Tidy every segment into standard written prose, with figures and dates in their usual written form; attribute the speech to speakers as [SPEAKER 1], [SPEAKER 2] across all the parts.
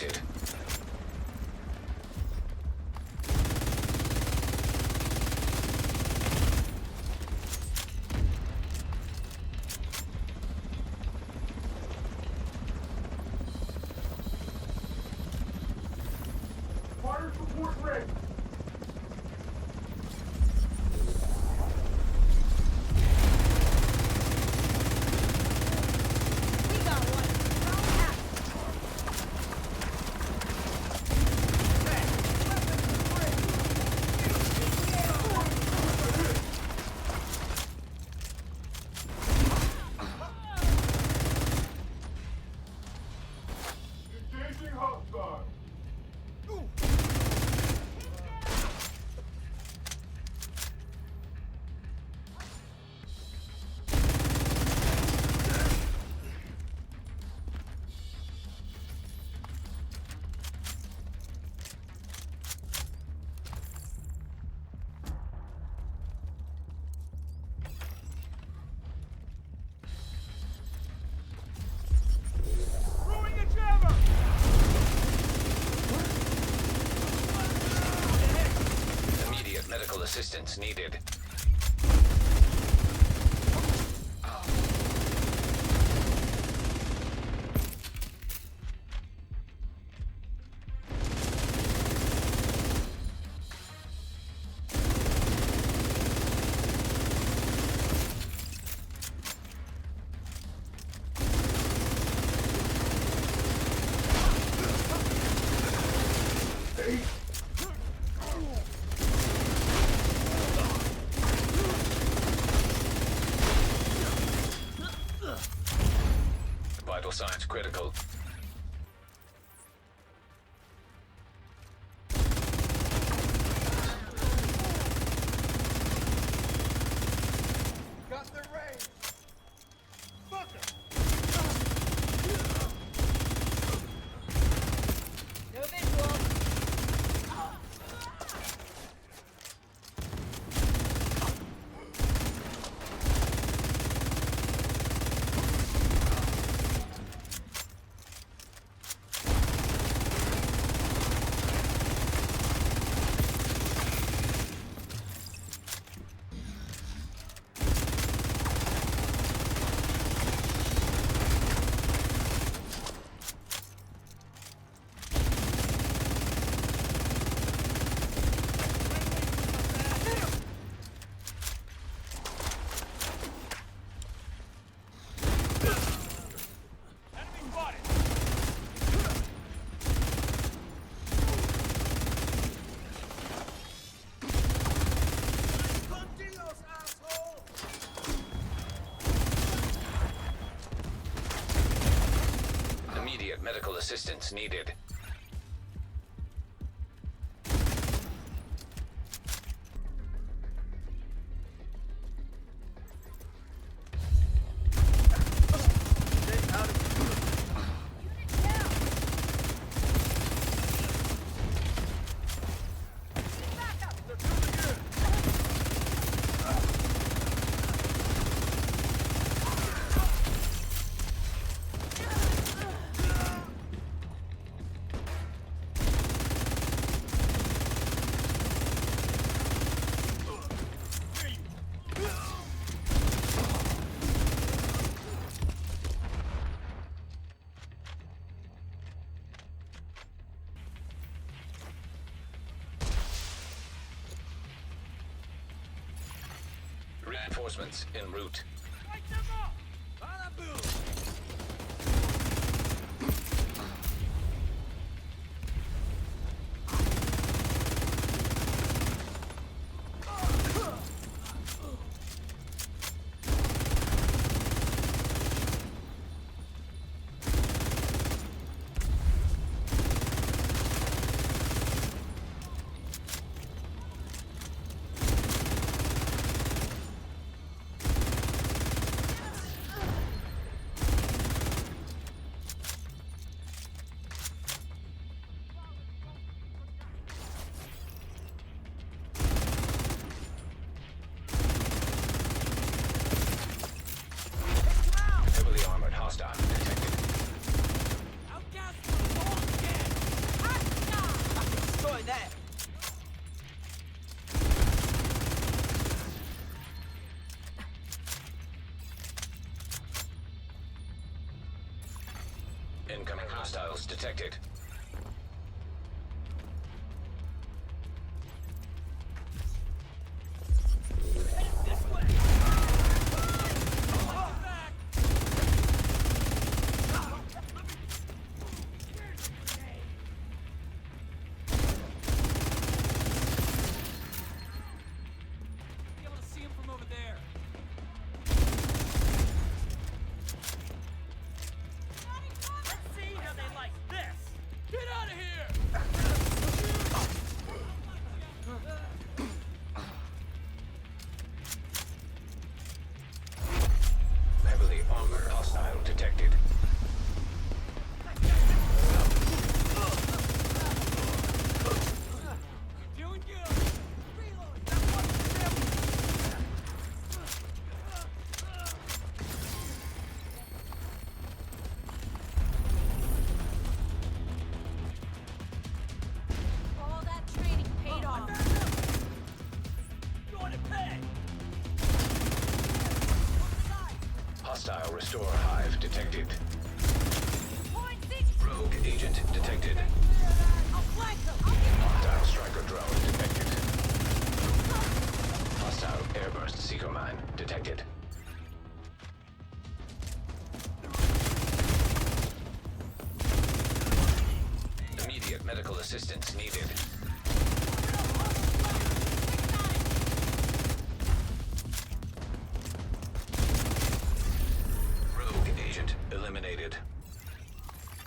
[SPEAKER 1] detected.
[SPEAKER 2] Fire support ready. Engaging hostile. Throwing a jammer!
[SPEAKER 1] Immediate medical assistance needed. Vital signs critical.
[SPEAKER 2] Got the range. Fuck him.
[SPEAKER 3] No visual.
[SPEAKER 2] Enemy spotted. Continos, asshole!
[SPEAKER 1] Immediate medical assistance needed. Reinforcements en route.
[SPEAKER 2] Light them up! Balaboom!
[SPEAKER 1] Incoming hostiles detected.
[SPEAKER 2] Be able to see him from over there. Let's see how they like this. Get out of here!
[SPEAKER 1] Heavily armored hostile detected.
[SPEAKER 2] Doing good.
[SPEAKER 3] All that training paid off.
[SPEAKER 2] Going to pay.
[SPEAKER 1] Hostile restore hive detected.
[SPEAKER 3] Point six.
[SPEAKER 1] Rogue agent detected.
[SPEAKER 3] I'll flank them. I'll get
[SPEAKER 1] Hostile striker drone detected. Hostile airburst seeker mine detected. Immediate medical assistance needed. Rogue agent eliminated.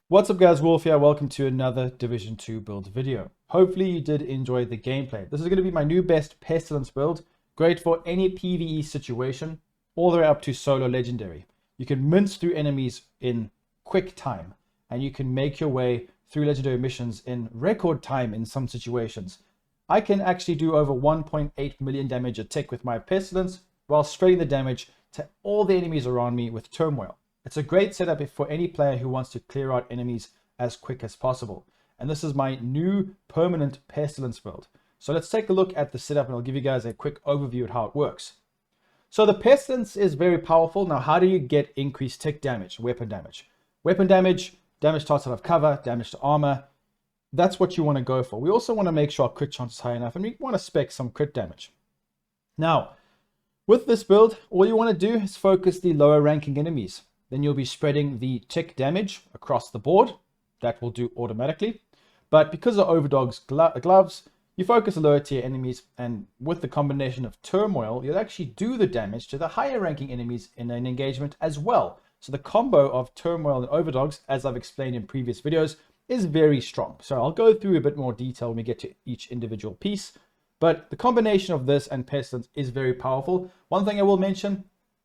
[SPEAKER 4] What's up guys, Wolf here. Welcome to another Division 2 build video. Hopefully you did enjoy the gameplay. This is going to be my new best Pestilence build. Great for any PvE situation, all the way up to solo legendary. You can mince through enemies in quick time, and you can make your way through legendary missions in record time in some situations. I can actually do over 1.8 million damage a tick with my Pestilence, while spreading the damage to all the enemies around me with Turmoil. It's a great setup for any player who wants to clear out enemies as quick as possible. And this is my new permanent Pestilence build. So let's take a look at the setup and I'll give you guys a quick overview of how it works. So the Pestilence is very powerful. Now, how do you get increased tick damage, weapon damage? Weapon damage, damage starts out of cover, damage to armor. That's what you want to go for. We also want to make sure our crit chance is high enough and we want to spec some crit damage. Now, with this build, all you want to do is focus the lower ranking enemies. Then you'll be spreading the tick damage across the board. That will do automatically. But because of Overdog's gloves, you focus the lower tier enemies, and with the combination of Turmoil, you'll actually do the damage to the higher ranking enemies in an engagement as well. So the combo of Turmoil and Overdogs, as I've explained in previous videos, is very strong. So I'll go through a bit more detail when we get to each individual piece. But the combination of this and Pestilence is very powerful. One thing I will mention,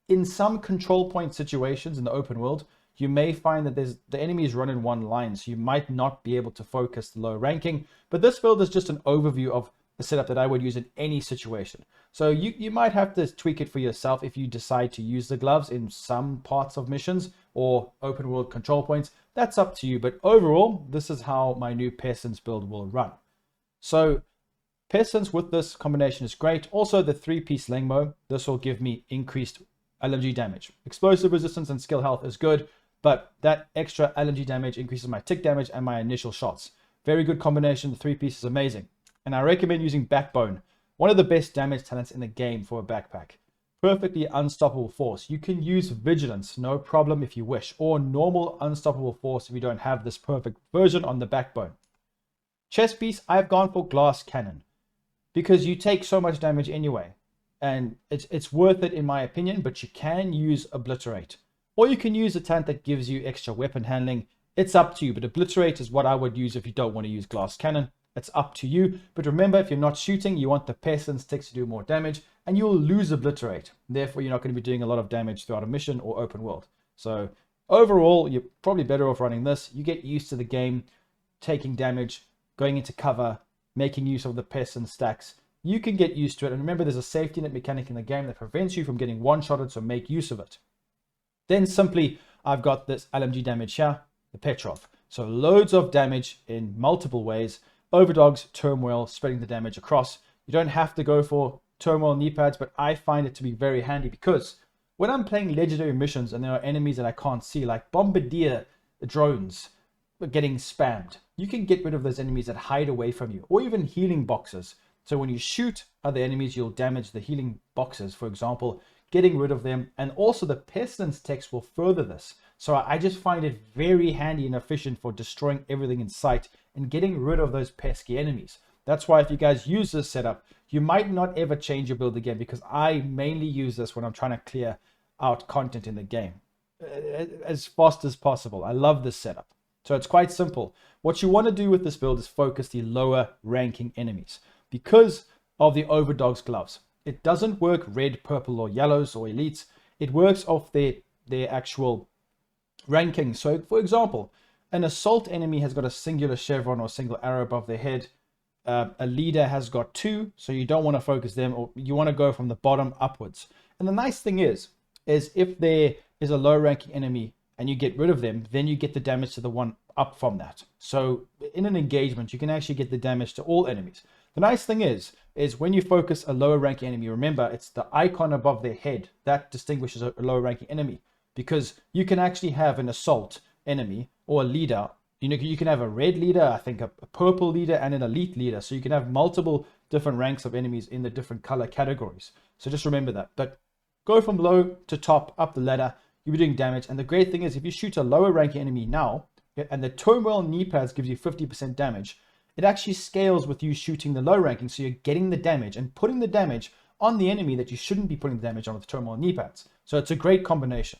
[SPEAKER 4] in some control point situations in the open world, you may find that the enemies run in one line, so you might not be able to focus the low ranking. But this build is just an overview of the setup that I would use in any situation. So you might have to tweak it for yourself if you decide to use the gloves in some parts of missions or open world control points. That's up to you. But overall, this is how my new Pestilence build will run. So Pestilence with this combination is great. Also the 3-piece Lengmo, this will give me increased LMG damage. Explosive resistance and skill health is good, but that extra LMG damage increases my tick damage and my initial shots. Very good combination. The 3-piece is amazing. And I recommend using Backbone, one of the best damage talents in the game for a backpack. Perfectly unstoppable force. You can use Vigilance, no problem if you wish, or normal unstoppable force if you don't have this perfect version on the Backbone. Chest piece, I've gone for Glass Cannon because you take so much damage anyway. And it's worth it in my opinion, but you can use Obliterate. Or you can use a talent that gives you extra weapon handling. It's up to you, but Obliterate is what I would use if you don't want to use Glass Cannon. It's up to you. But remember, if you're not shooting, you want the Pestilence ticks to do more damage, and you'll lose Obliterate. Therefore, you're not going to be doing a lot of damage throughout a mission or open world. So overall, you're probably better off running this. You get used to the game, taking damage, going into cover, making use of the Pestilence stacks. You can get used to it. And remember, there's a safety net mechanic in the game that prevents you from getting one-shotted, so make use of it. Then simply, I've got this LMG damage here, the Petrov. So loads of damage in multiple ways. Overdogs, Turmoil, spreading the damage across. You don't have to go for Turmoil knee pads, but I find it to be very handy because when I'm playing legendary missions and there are enemies that I can't see, like Bombardier drones getting spammed. You can get rid of those enemies that hide away from you, or even healing boxes. So when you shoot other enemies, you'll damage the healing boxes, for example, getting rid of them. And also the pestilence text will further this. So I just find it very handy and efficient for destroying everything in sight and getting rid of those pesky enemies. That's why if you guys use this setup, you might not ever change your build again, because I mainly use this when I'm trying to clear out content in the game as fast as possible. I love this setup. So it's quite simple. What you want to do with this build is focus the lower ranking enemies because of the Overdog's gloves. It doesn't work red, purple, or yellows or elites. It works off their actual ranking. So for example, an assault enemy has got a singular chevron or a single arrow above their head. A leader has got 2, so you don't want to focus them, or you want to go from the bottom upwards. And the nice thing is if there is a low ranking enemy and you get rid of them, then you get the damage to the one up from that. So in an engagement, you can actually get the damage to all enemies. The nice thing is when you focus a lower ranking enemy, remember it's the icon above their head that distinguishes a lower ranking enemy, because you can actually have an assault enemy or a leader. You know, you can have a red leader, I think a purple leader, and an elite leader. So you can have multiple different ranks of enemies in the different color categories. So just remember that. But go from low to top, up the ladder, you'll be doing damage. And the great thing is if you shoot a lower ranking enemy now, and the turmoil knee pads gives you 50% damage, it actually scales with you shooting the low ranking. So you're getting the damage and putting the damage on the enemy that you shouldn't be putting the damage on with turmoil knee pads. So it's a great combination.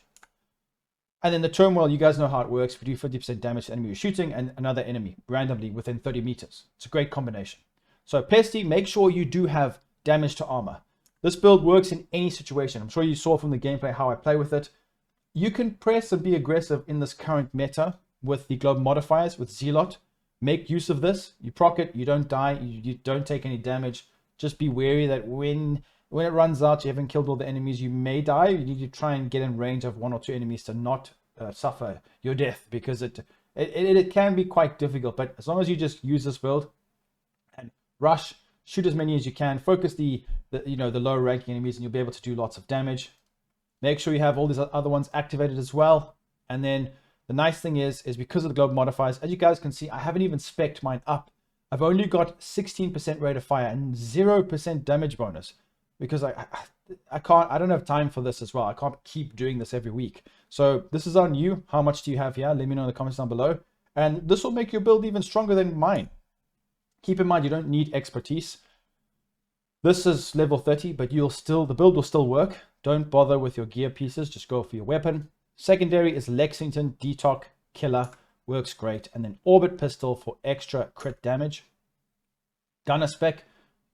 [SPEAKER 4] And then the turmoil, you guys know how it works. We do 50% damage to the enemy you're shooting and another enemy randomly within 30 meters. It's a great combination. So Pesty, make sure you do have damage to armor. This build works in any situation. I'm sure you saw from the gameplay how I play with it. You can press and be aggressive in this current meta with the globe modifiers, with Zealot. Make use of this. You proc it, you don't die, you don't take any damage. Just be wary that when it runs out, you haven't killed all the enemies, you may die. You need to try and get in range of 1 or 2 enemies to not suffer your death, because it can be quite difficult. But as long as you just use this build and rush, shoot as many as you can, focus the lower ranking enemies, and you'll be able to do lots of damage. Make sure you have all these other ones activated as well. And then the nice thing is because of the globe modifiers, as you guys can see, I haven't even spec'd mine up. I've only got 16% rate of fire and 0% damage bonus, because I don't have time for this as well. I can't keep doing this every week. So this is on you. How much do you have here? Let me know in the comments down below. And this will make your build even stronger than mine. Keep in mind, you don't need expertise. This is level 30, but the build will still work. Don't bother with your gear pieces. Just go for your weapon. Secondary is Lexington Detox Killer. Works great. And then Orbit Pistol for extra crit damage. Gunner spec.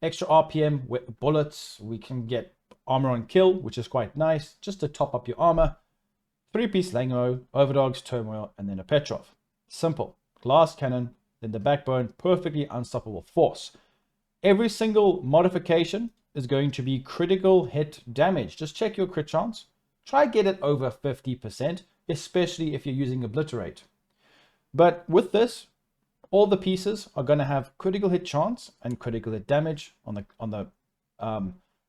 [SPEAKER 4] Extra RPM bullets. We can get armor on kill, which is quite nice, just to top up your armor. 3-piece Lango, Overdogs, Turmoil, and then a Petrov. Simple. Glass cannon, then the backbone, perfectly unstoppable force. Every single modification is going to be critical hit damage. Just check your crit chance. Try get it over 50%, especially if you're using Obliterate. But with this, all the pieces are going to have critical hit chance and critical hit damage on the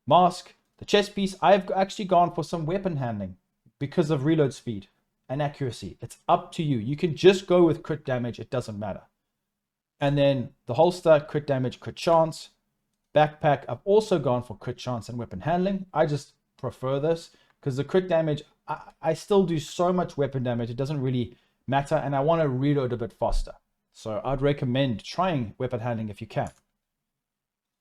[SPEAKER 4] mask. The chest piece, I've actually gone for some weapon handling because of reload speed and accuracy. It's up to you. You can just go with crit damage. It doesn't matter. And then the holster, crit damage, crit chance. Backpack, I've also gone for crit chance and weapon handling. I just prefer this because the crit damage, I still do so much weapon damage. It doesn't really matter. And I want to reload a bit faster. So I'd recommend trying weapon handling if you can.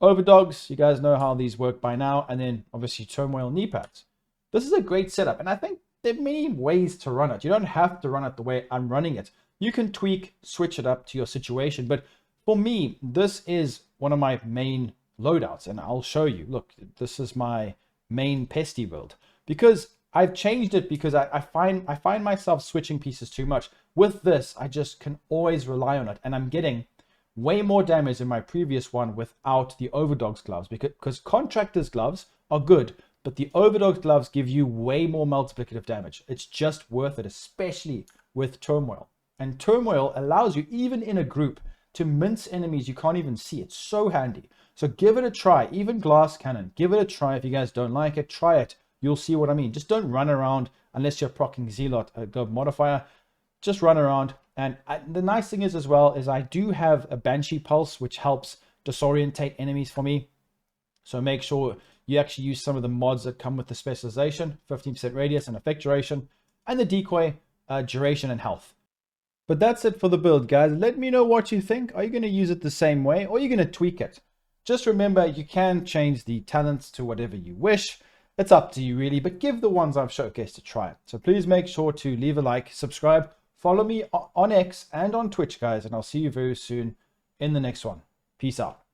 [SPEAKER 4] Overdogs, you guys know how these work by now. And then obviously turmoil knee pads. This is a great setup. And I think there are many ways to run it. You don't have to run it the way I'm running it. You can tweak, switch it up to your situation. But for me, this is one of my main loadouts. And I'll show you. Look, this is my main Pesty build. Because I've changed it because I find myself switching pieces too much. With this, I just can always rely on it. And I'm getting way more damage than my previous one without the Overdog's gloves. Because Contractor's gloves are good. But the Overdog's gloves give you way more multiplicative damage. It's just worth it, especially with Turmoil. And Turmoil allows you, even in a group, to mince enemies you can't even see. It's so handy. So give it a try. Even Glass Cannon, give it a try. If you guys don't like it, try it. You'll see what I mean. Just don't run around unless you're proccing Zealot, a globe modifier. just run around. And the nice thing is as well is I do have a Banshee Pulse, which helps disorientate enemies for me. So make sure you actually use some of the mods that come with the specialization, 15% radius and effect duration, and the decoy duration and health. But that's it for the build, guys. Let me know what you think. Are you going to use it the same way, or are you going to tweak it? Just remember, you can change the talents to whatever you wish. It's up to you really, but give the ones I've showcased a try. So please make sure to leave a like, subscribe, follow me on X and on Twitch, guys, and I'll see you very soon in the next one. Peace out.